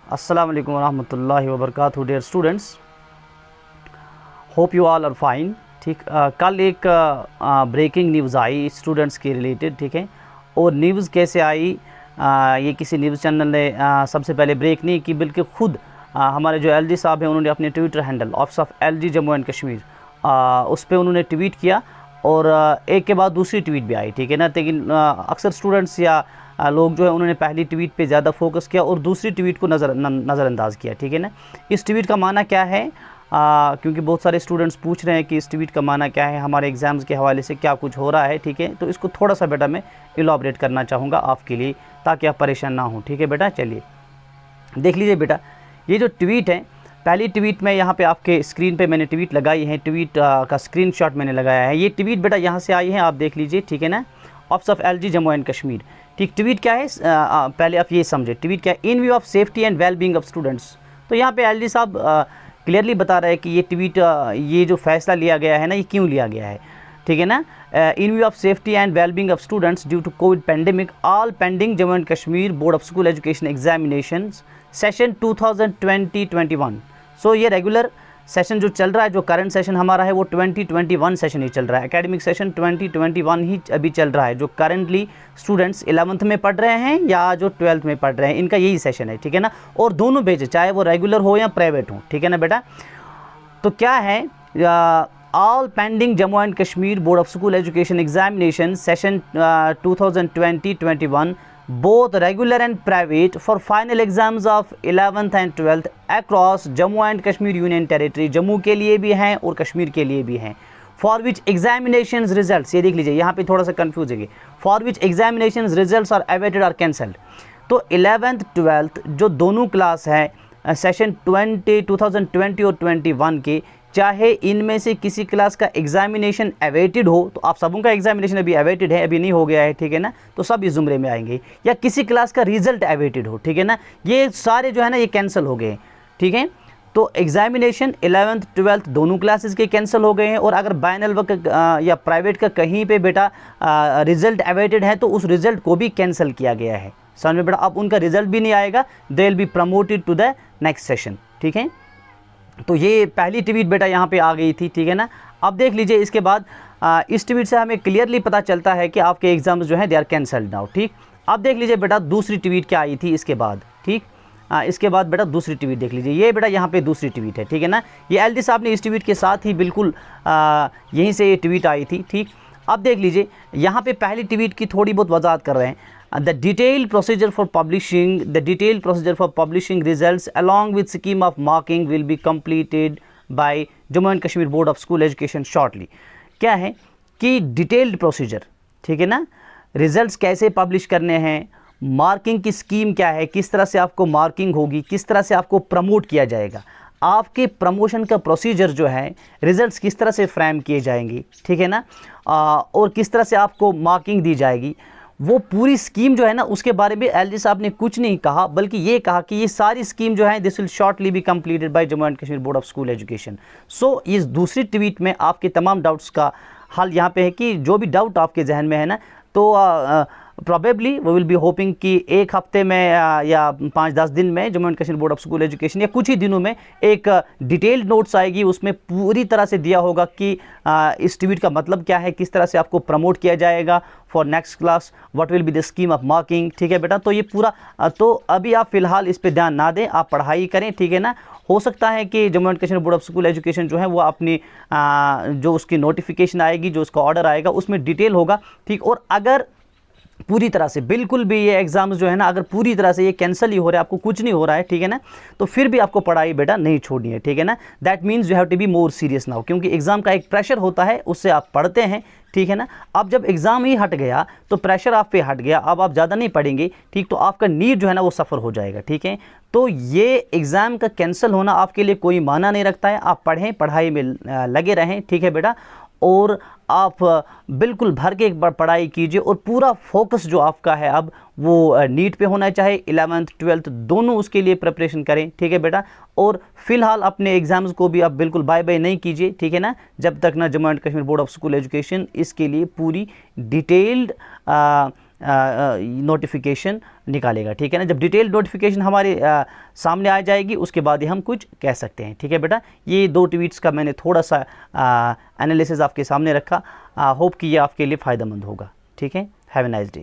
अस्सलाम वालेकुम रहमतुल्लाहि व बरकातहू। Dear students, hope you all are fine. ठीक, कल एक ब्रेकिंग न्यूज़ आई स्टूडेंट्स के रिलेटेड, ठीक है। और न्यूज़ कैसे आई, ये किसी न्यूज़ चैनल ने सबसे पहले ब्रेक नहीं की, बल्कि ख़ुद हमारे जो एलजी साहब हैं उन्होंने अपने Twitter handle office of LG Jammu and Kashmir उस पर उन्होंने ट्वीट किया और एक के बाद दूसरी ट्वीट भी आई, ठीक है ना। लेकिन अक्सर स्टूडेंट्स या लोग जो है उन्होंने पहली ट्वीट पे ज़्यादा फोकस किया और दूसरी ट्वीट को नज़रअंदाज किया, ठीक है ना। इस ट्वीट का माना क्या है, क्योंकि बहुत सारे स्टूडेंट्स पूछ रहे हैं कि इस ट्वीट का माना क्या है, हमारे एग्ज़ाम्स के हवाले से क्या कुछ हो रहा है, ठीक है। तो इसको थोड़ा सा बेटा मैं इलाबरेट करना चाहूँगा आपके लिए, ताकि आप परेशान ना हों, ठीक है बेटा। चलिए देख लीजिए बेटा, ये जो ट्वीट है, पहली ट्वीट में यहाँ पे आपके स्क्रीन पे मैंने ट्वीट लगाई है, ट्वीट का स्क्रीनशॉट मैंने लगाया है। ये ट्वीट बेटा यहाँ से आई है, आप देख लीजिए, ठीक है ना। Office of LG Jammu and Kashmir, ठीक। ट्वीट क्या है, पहले आप ये समझे ट्वीट क्या है। इन view of safety and well being of students, तो यहाँ पे एलजी साहब क्लियरली बता रहे हैं कि ये ट्वीट, ये जो फैसला लिया गया है ना, ये क्यों लिया गया है, ठीक है ना। In view of safety and well being of students due to covid pandemic, all pending Jammu and Kashmir board of school education examinations session 2020-21। So ये रेगुलर सेशन जो चल रहा है, जो करंट सेशन हमारा है वो 2021 सेशन ही चल रहा है। एकेडमिक सेशन 2021 ही अभी चल रहा है। जो करंटली स्टूडेंट्स 11th में पढ़ रहे हैं या जो 12th में पढ़ रहे हैं, इनका यही सेशन है, ठीक है ना। और दोनों भेजे, चाहे वो रेगुलर हो या प्राइवेट हो, ठीक है ना बेटा। तो क्या है, all pending Jammu and Kashmir board of school education examination session 2020-21 both regular and private for final exams of 11th and 12th across Jammu and Kashmir Union Territory, Jammu के लिए भी हैं और कश्मीर के लिए भी हैं। for which examinations results, ये देख लीजिए यहाँ पे थोड़ा सा कंफ्यूज है, for which examinations results are awaited or cancelled। तो 11th 12th जो दोनों क्लास है सेशन 2020 और 21 के, चाहे इनमें से किसी क्लास का एग्जामिनेशन अवेटेड हो, तो आप सबों का एग्जामिनेशन अभी अवेटेड है, अभी नहीं हो गया है, ठीक है ना, तो सब इस जुमरे में आएंगे। या किसी क्लास का रिजल्ट अवेटेड हो, ठीक है ना, ये सारे जो है ना ये कैंसिल हो गए, ठीक है। तो एग्जामिनेशन 11th 12th दोनों क्लासेस के कैंसिल हो गए हैं। और अगर बाइनल वर्क या प्राइवेट का कहीं पे बेटा रिजल्ट अवेटेड है, तो उस रिजल्ट को भी कैंसिल किया गया है। समझ में बेटा, अब उनका रिजल्ट भी नहीं आएगा, they will be promoted to the next session, ठीक है। तो ये पहली ट्वीट बेटा यहाँ पे आ गई थी, ठीक है ना। अब देख लीजिए इसके बाद इस ट्वीट से हमें क्लियरली पता चलता है कि आपके एग्जाम्स जो हैं दे आर कैंसल्ड नाउ, ठीक। अब देख लीजिए बेटा दूसरी ट्वीट क्या आई थी इसके बाद, ठीक। इसके बाद बेटा दूसरी ट्वीट देख लीजिए, ये बेटा यहाँ पे दूसरी ट्वीट है, ठीक है ना। ये एलजी साहब ने इस ट्वीट के साथ ही बिल्कुल यहीं से ये ट्वीट आई थी, ठीक। अब देख लीजिए यहाँ पे पहली ट्वीट की थोड़ी बहुत वजाहत कर रहे हैं। The detailed procedure for publishing results along with scheme of marking will be completed by Jammu and Kashmir Board of School Education shortly। क्या है कि डिटेल्ड प्रोसीजर, ठीक है ना, रिजल्ट्स कैसे पब्लिश करने हैं, मार्किंग की स्कीम क्या है, किस तरह से आपको मार्किंग होगी, किस तरह से आपको प्रमोट किया जाएगा, आपके प्रमोशन का प्रोसीजर जो है, रिजल्ट्स किस तरह से फ्रेम किए जाएंगे, ठीक है ना, और किस तरह से आपको मार्किंग दी जाएगी, वो पूरी स्कीम जो है ना, उसके बारे में एलजी साहब ने कुछ नहीं कहा, बल्कि ये कहा कि ये सारी स्कीम जो है this will shortly be completed by Jammu and Kashmir board of school education. So इस दूसरी ट्वीट में आपके तमाम डाउट्स का हल यहाँ पे है कि जो भी डाउट आपके जहन में है ना, तो probably we will be hoping कि एक हफ्ते में या 5-10 दिन में Jammu and Kashmir board of school education या कुछ ही दिनों में एक डिटेल्ड नोट्स आएगी, उसमें पूरी तरह से दिया होगा कि इस ट्वीट का मतलब क्या है, किस तरह से आपको प्रमोट किया जाएगा for next class, what will be the scheme of marking, ठीक है बेटा। तो ये पूरा, तो अभी आप फिलहाल इस पर ध्यान ना दें, आप पढ़ाई करें, ठीक है ना। हो सकता है कि Jammu and Kashmir board of school education जो है वो अपनी जो उसकी नोटिफिकेशन आएगी, जो उसका ऑर्डर आएगा, उसमें डिटेल होगा, ठीक। और अगर पूरी तरह से बिल्कुल भी ये एग्ज़ाम्स जो है ना, अगर पूरी तरह से ये कैंसिल ही हो रहा है, आपको कुछ नहीं हो रहा है, ठीक है ना, तो फिर भी आपको पढ़ाई बेटा नहीं छोड़नी है, ठीक है ना। That means you have to be more serious now, क्योंकि एग्ज़ाम का एक प्रेशर होता है, उससे आप पढ़ते हैं, ठीक है ना। अब जब एग्ज़ाम ही हट गया तो प्रेशर आप पे हट गया, अब आप ज़्यादा नहीं पढ़ेंगे, ठीक, तो आपका नीड जो है ना वो सफ़र हो जाएगा, ठीक है। तो ये एग्ज़ाम का कैंसिल होना आपके लिए कोई माना नहीं रखता है। आप पढ़ें, पढ़ाई में लगे रहें, ठीक है बेटा, और आप बिल्कुल भर के एक बार पढ़ाई कीजिए और पूरा फोकस जो आपका है अब वो नीट पे होना चाहिए। 11th 12th दोनों उसके लिए प्रिपरेशन करें, ठीक है बेटा। और फिलहाल अपने एग्ज़ाम्स को भी आप बिल्कुल बाय बाय नहीं कीजिए, ठीक है ना, जब तक ना Jammu and Kashmir board of school education इसके लिए पूरी डिटेल्ड नोटिफिकेशन निकालेगा, ठीक है ना। जब डिटेल नोटिफिकेशन हमारे सामने आ जाएगी उसके बाद ही हम कुछ कह सकते हैं, ठीक है बेटा। ये 2 ट्वीट्स का मैंने थोड़ा सा एनालिसिस आपके सामने रखा। होप कि ये आपके लिए फ़ायदेमंद होगा, ठीक है। Have a nice day.